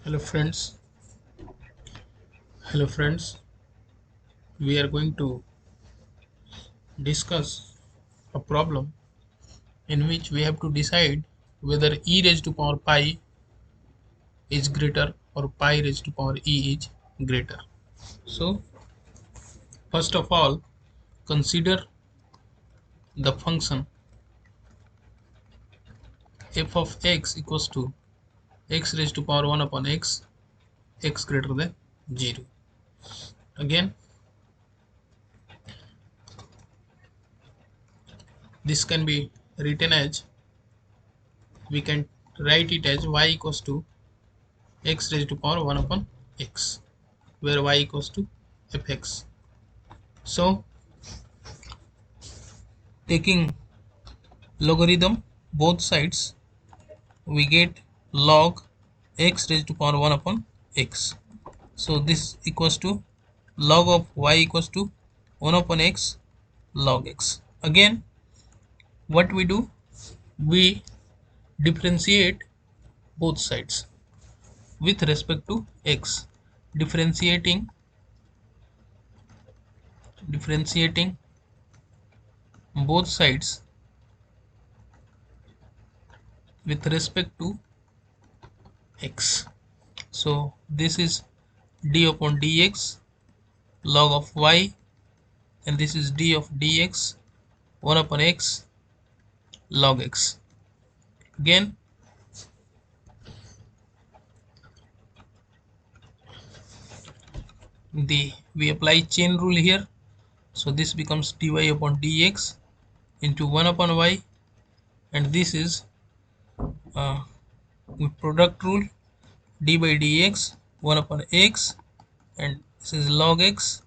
Hello friends. Hello friends. We are going to discuss a problem in which we have to decide whether e raised to power pi is greater or pi raised to power e is greater. So first of all, consider the function f of x equals to x raised to power 1 upon x greater than 0. Again, this can be written as, we can write it as y equals to x raised to power 1 upon x, where y equals to fx. So taking logarithm both sides, we get log x raised to power 1 upon x. So this equals to log of y equals to 1 upon x log x. Again, what we do, we differentiate both sides with respect to x. Differentiating both sides with respect to x. So this is d upon dx log of y, and this is d of dx 1 upon x log x. Again, we apply chain rule here, so this becomes dy upon dx into 1 upon y, and this is with product rule, d by dx 1 upon x, and this is log x,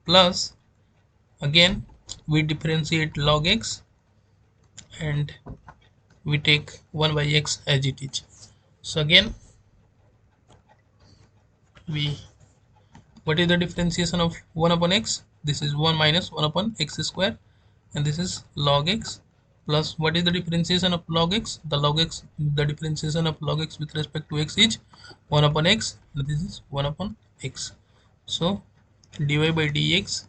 plus again we differentiate log x and we take 1 by x as it is. So again, what is the differentiation of 1 upon x? This is 1 minus 1 upon x square, and this is log x, plus what is the differentiation of log x? The differentiation of log x with respect to x is 1 upon x, and this is 1 upon x. So dy by dx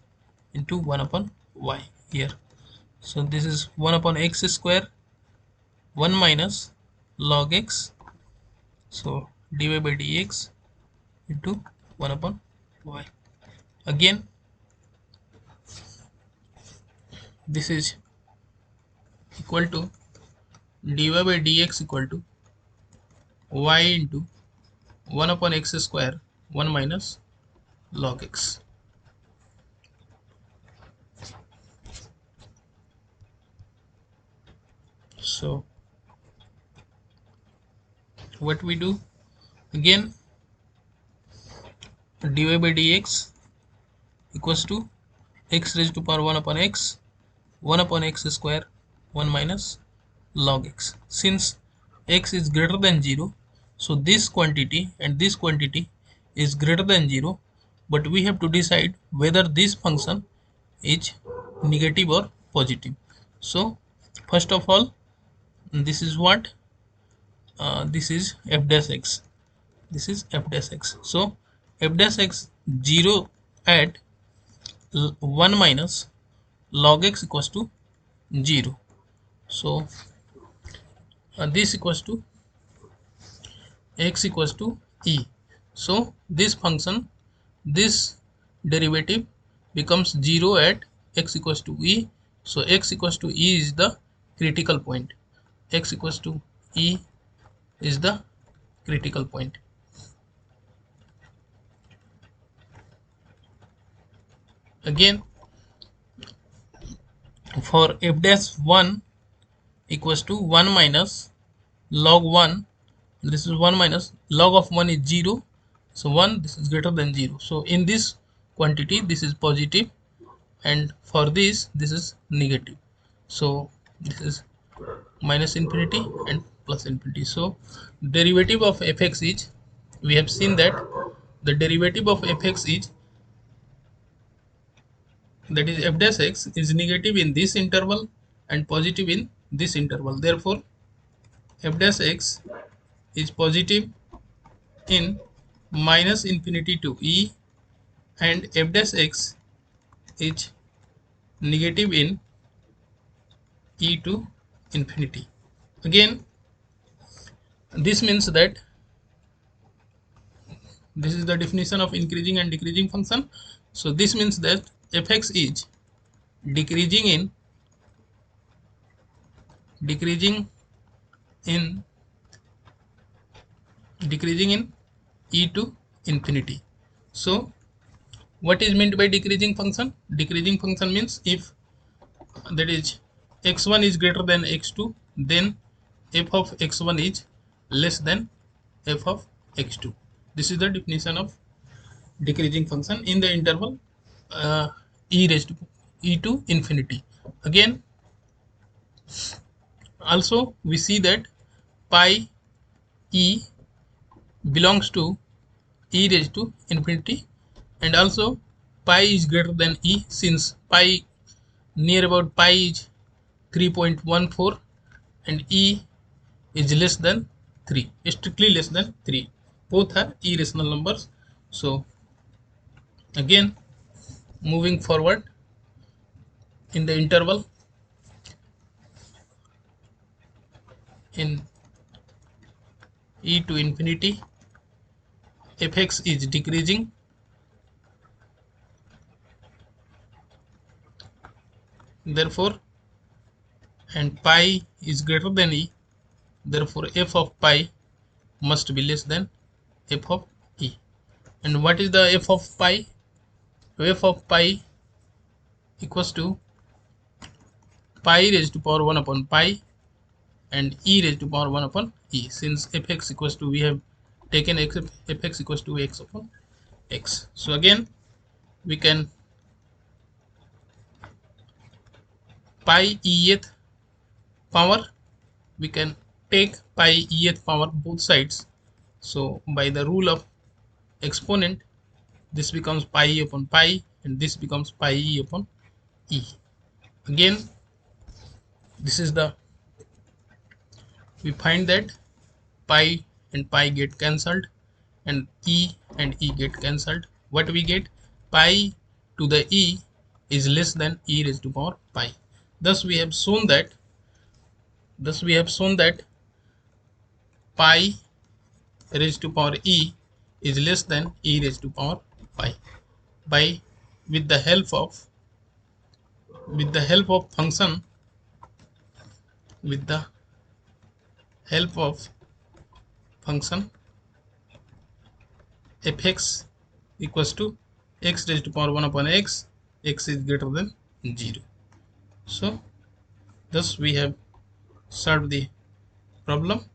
into 1 upon y here. So this is 1 upon x square, 1 minus log x, so dy by dx into 1 upon y. Again, this is equal to dy by dx equal to y into 1 upon x square 1 minus log x. So what we do, again, dy by dx equals to x raised to power 1 upon x 1 upon x square 1 minus log x. Since x is greater than 0, so this quantity and this quantity is greater than 0, but we have to decide whether this function is negative or positive. So first of all, this is what, this is f dash x, this is f dash x. So f dash x 0 at 1 minus log x equals to 0. So this equals to x equals to e. So this function, this derivative becomes 0 at x equals to e. So x equals to e is the critical point. X equals to e is the critical point. Again, for f dash 1 equals to 1 minus log 1, this is 1 minus log of 1 is 0, so 1, this is greater than 0. So in this quantity this is positive, and for this is negative. So this is minus infinity and plus infinity. So derivative of fx is, we have seen that the derivative of fx is, that is f dash x is negative in this interval and positive in this interval. Therefore f dash x is positive in minus infinity to e, and f dash x is negative in e to infinity. Again, this means that this is the definition of increasing and decreasing function. So this means that fx is decreasing in decreasing in e to infinity. So what is meant by decreasing function? Decreasing function means if that is x1 is greater than x2, then f of x1 is less than f of x2. This is the definition of decreasing function in the interval e raised to e to infinity. Again, also we see that pi e belongs to e raised to infinity, and also pi is greater than e, since pi near about pi is 3.14 and e is less than 3, strictly less than 3. Both are irrational numbers. So again, moving forward in the interval in e to infinity, fx is decreasing, therefore, and pi is greater than e, therefore f of pi must be less than f of e. And what is the f of pi? F of pi equals to pi raised to power 1 upon pi and e raised to power 1 upon e. Since fx equals to, we have taken fx equals to x upon x. So again, we can pi eth power, we can take pi eth power both sides. So by the rule of exponent, this becomes pi e upon pi and this becomes pi e upon e. Again, this is the, we find that pi and pi get cancelled and e get cancelled. What we get? Pi to the e is less than e raised to power pi. Thus we have shown that pi raised to power e is less than e raised to power pi by with the help of function, with the help of function fx equals to x raised to power 1 upon x, x is greater than 0. So thus we have solved the problem.